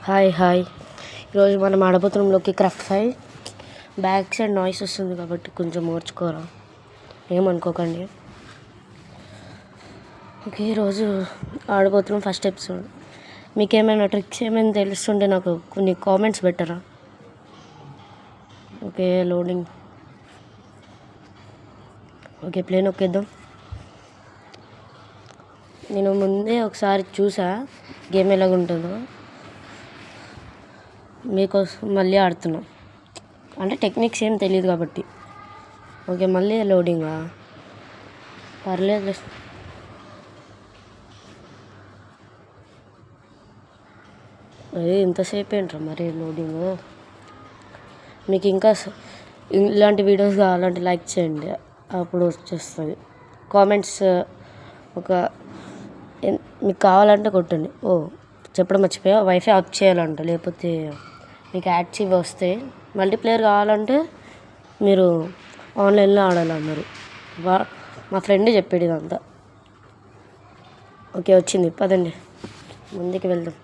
Hi hi ఈరోజు మనం ఆడబోతున్నంలోకి craft ఫై back side noise వస్తుంది కాబట్టి కొంచెం ఓర్చుకోరా, ఏమనుకోకండి. ఓకే, ఈరోజు ఆడబోతున్నాం ఫస్ట్ ఎపిసోడ్. మీకు ఏమైనా ట్రిక్స్ ఏమైనా తెలుస్తుంటే నాకు కొన్ని కామెంట్స్ పెట్టరా. Okay, loading. ఓకే, ప్లేన్ ఒక్కేద్దాం. నేను ముందే ఒకసారి చూసా గేమ్ ఎలాగుంటుందో, మీకోసం మళ్ళీ ఆడుతున్నాం. అంటే టెక్నిక్స్ ఏం తెలియదు కాబట్టి. ఓకే, మళ్ళీ లోడింగా, పర్లేదు. అదే ఇంతసేపు ఏంట్రా మరి లోడింగ్. మీకు ఇంకా ఇలాంటి వీడియోస్ కావాలంటే లైక్ చేయండి, అప్పుడు వచ్చేస్తుంది. కామెంట్స్ మీకు కావాలంటే కొట్టండి. చెప్పడం మర్చిపోయా, వైఫై ఆఫ్ చేయాలంట, లేకపోతే మీకు యాడ్స్ ఇవి వస్తాయి. మల్టీప్లేయర్ కావాలంటే మీరు ఆన్లైన్లో ఆడాలన్నారు. మా ఫ్రెండ్ చెప్పాడు ఇదంతా. ఓకే, వచ్చింది, పదండి ముందుకు వెళ్దాం.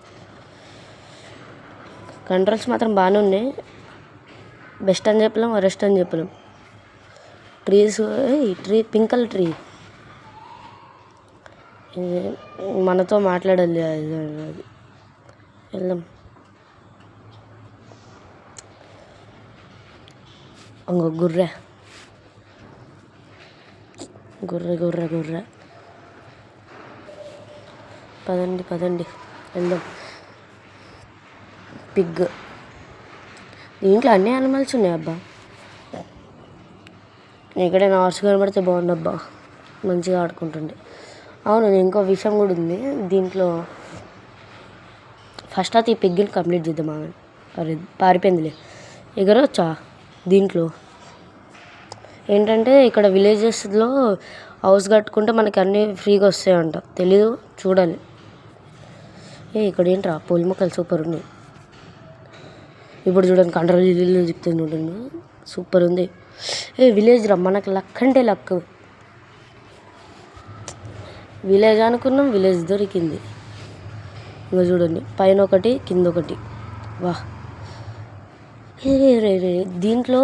కంట్రోల్స్ మాత్రం బాగానే ఉన్నాయి. బెస్ట్ అని చెప్పలేం, వరెస్ట్ అని చెప్పలేం. ట్రీ పింక్ కలర్ ట్రీ మనతో మాట్లాడాలి. అది వెళ్దాం. ఇంకో గుర్రె గుర్రె గుర్రె గుర్రె పదండి వెళ్దాం. పిగ్. దీంట్లో అన్ని యానిమల్స్ ఉన్నాయి అబ్బా. ఎక్కడైనా హార్స్ కనబడితే బాగుండబ్బా, మంచిగా ఆడుకుంటుండే. అవును, ఇంకో విషయం కూడా ఉంది దీంట్లో. ఫస్ట్ అయితే ఈ పిగ్గిని కంప్లీట్ చేద్దాం. అరే పారిపోయిందిలే. ఎగరవచ్చా దీంట్లో? ఏంటంటే ఇక్కడ విలేజెస్లో హౌస్ కట్టుకుంటే మనకి అన్నీ ఫ్రీగా వస్తాయంట. తెలీదు, చూడాలి. ఇక్కడ ఏంట్రా పూల మొక్కలు సూపర్ ఉన్నాయి. ఇప్పుడు చూడండి, కంట్రోల్ ఇల్లు చెప్తుంది చూడండి, సూపర్ ఉంది. విలేజ్ రా, మనకు లక్ అంటే లక్. విలేజ్ అనుకున్నాం, విలేజ్ దొరికింది. ఇంకా చూడండి, పైన ఒకటి కింద ఒకటి. వా, రే దీంట్లో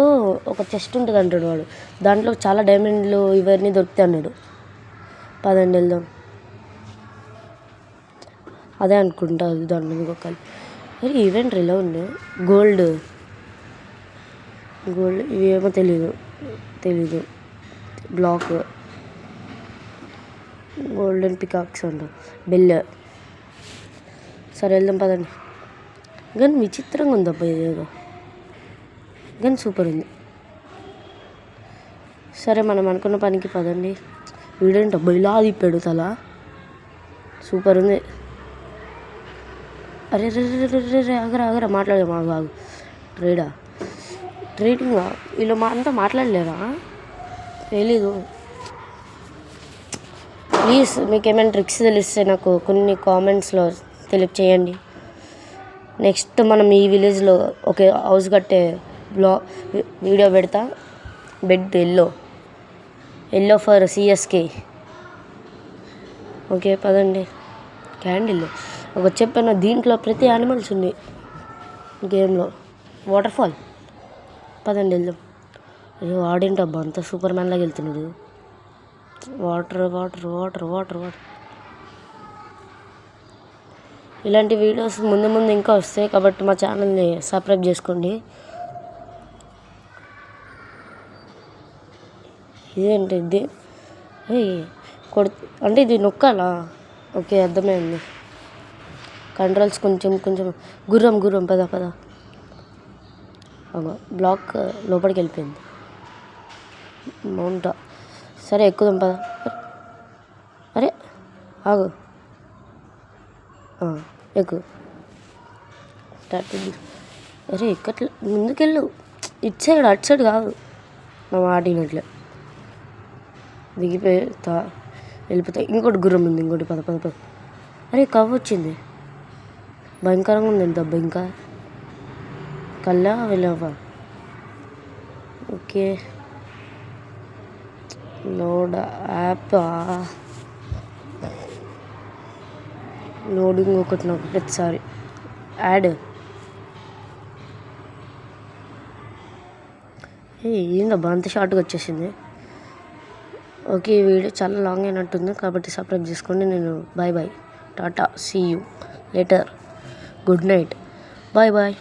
ఒక చెస్ట్ ఉంటుంది అంటాడు వాడు. దాంట్లో చాలా డైమండ్లు ఇవన్నీ దొరుకుతాయి అన్నాడు. పదండి వెళ్దాం. అదే అనుకుంటా, దాంట్లో ఇంకొకరు. ఈవెంట్ ఇలా ఉంది. గోల్డ్ ఇవేమో తెలీదు. బ్లాక్ గోల్డెన్ పికాక్స్ అంట, బెల్. సరే వెళ్దాం పదండి. కానీ విచిత్రంగా ఉందబ్బా ఇదేదో, కానీ సూపర్ ఉంది. సరే, మనం అనుకున్న పనికి పదండి. వీడేంటబ్బా ఇలా తిప్పాడు తల, సూపర్ ఉంది. అరే రే ఆగరా మాట్లాడదాం. ఆగు ట్రేడింగ్ వీళ్ళు అంతా మాట్లాడలేరా? తెలీదు. ప్లీజ్ మీకు ఏమైనా ట్రిక్స్ తెలిస్తే నాకు కొన్ని కామెంట్స్లో తెలియచేయండి. నెక్స్ట్ మనం ఈ విలేజ్లో ఒక హౌస్ కట్టే వీడియో పెడతా. Bed yellow for CSK. Okay పదండి. క్యాండిల్ ఒక చెప్పాను, దీంట్లో ప్రతి యానిమల్స్ ఉన్నాయి గేమ్లో. వాటర్ ఫాల్, పదండి వెళ్దాం. అయ్యో ఆడేంటబ్బా అంత సూపర్ మ్యాన్ లాగా వెళ్తున్నాడు. వాటర్. ఇలాంటి వీడియోస్ ముందు ఇంకా వస్తాయి కాబట్టి మా ఛానల్ని సబ్స్క్రైబ్ చేసుకోండి. ఇదేంటి ఇది? అంటే ఇది నొక్కాలా? ఓకే, అర్థమైంది. కంట్రోల్స్ కొంచెం గుర్రం పద. బ్లాక్ లోపలికి వెళ్ళిపోయింది. మౌంటా, సరే ఎక్కుదాం పద. అరే ఆగు, ఎక్కు. అరే ఎక్కట్లే, ముందుకెళ్ళు. ఇటు సైడ్ అటు సైడ్ కాదు, మా ఆడినట్లే దిగిపోయి వెళ్ళిపోతాయి. ఇంకోటి గుర్రం ఉంది, ఇంకోటి పద. అరే కవ్వ వచ్చింది, భయంకరంగా ఉంది దెబ్బ. ఇంకా కల్లా వెళ్ళవా? Okay, load app. లోడింగ్ ఒకటి నాకు ప్రతిసారి యాడ్ ఏందబ్బా అంత షార్ట్గా వచ్చేసింది. ఓకే, ఈ వీడియో చాలా లాంగ్ అయినట్టుంది కాబట్టి సబ్స్క్రైబ్ చేసుకోండి. నేను bye bye, tata, see you later, good night, bye bye.